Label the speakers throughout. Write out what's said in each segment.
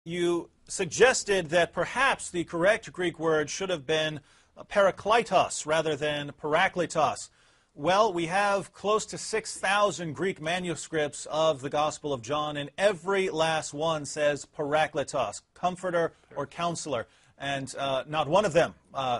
Speaker 1: You suggested that perhaps the correct Greek word should have been parakletos rather than parakletos. Well, we have close to 6,000 Greek manuscripts of the Gospel of John, and every last one says parakletos, comforter or counselor. And not one of them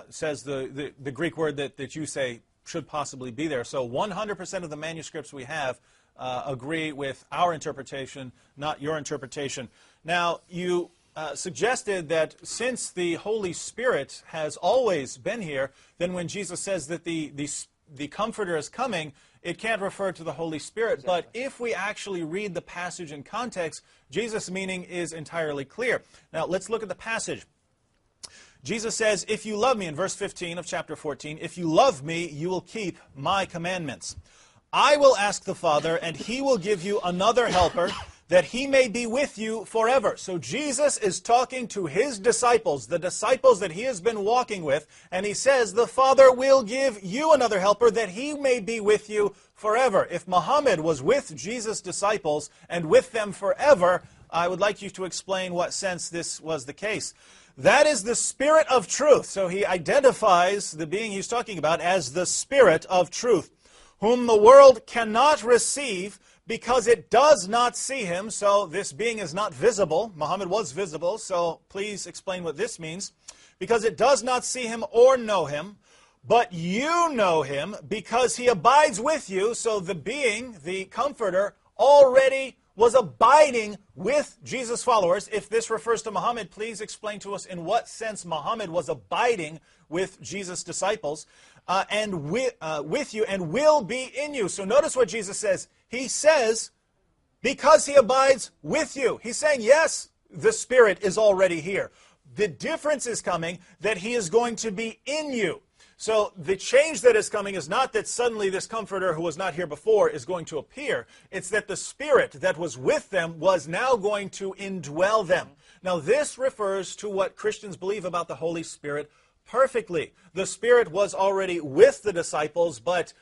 Speaker 1: says the Greek word that you say should possibly be there. So 100% of the manuscripts we have agree with our interpretation, not your interpretation. Now, you suggested that since the Holy Spirit has always been here, then when Jesus says that the Comforter is coming, it can't refer to the Holy Spirit. Exactly. But if we actually read the passage in context, Jesus' meaning is entirely clear. Now, let's look at the passage. Jesus says, if you love me, in verse 15 of chapter 14, if you love me, you will keep my commandments. I will ask the Father, and he will give you another helper, that he may be with you forever. So Jesus is talking to his disciples, the disciples that he has been walking with, and he says, the Father will give you another helper, that he may be with you forever. If Muhammad was with Jesus' disciples and with them forever, I would like you to explain what sense this was the case. That is the Spirit of truth. So he identifies the being he's talking about as the Spirit of truth, whom the world cannot receive because it does not see him. So this being is not visible. Muhammad was visible, so please explain what this means. Because it does not see him or know him, but you know him because he abides with you. So the being, the Comforter, already was abiding with Jesus' followers. If this refers to Muhammad, please explain to us in what sense Muhammad was abiding with Jesus' disciples and with you and will be in you. So notice what Jesus says. He says, because he abides with you. He's saying, yes, the Spirit is already here. The difference is coming that he is going to be in you. So the change that is coming is not that suddenly this Comforter who was not here before is going to appear. It's that the Spirit that was with them was now going to indwell them. Now this refers to what Christians believe about the Holy Spirit perfectly. The Spirit was already with the disciples, but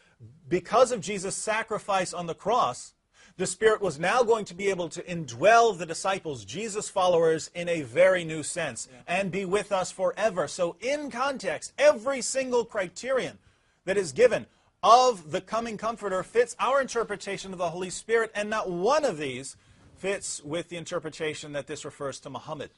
Speaker 1: because of Jesus' sacrifice on the cross, the Spirit was now going to be able to indwell the disciples, Jesus' followers, in a very new sense, and be with us forever. So in context, every single criterion that is given of the coming Comforter fits our interpretation of the Holy Spirit, and not one of these fits with the interpretation that this refers to Muhammad.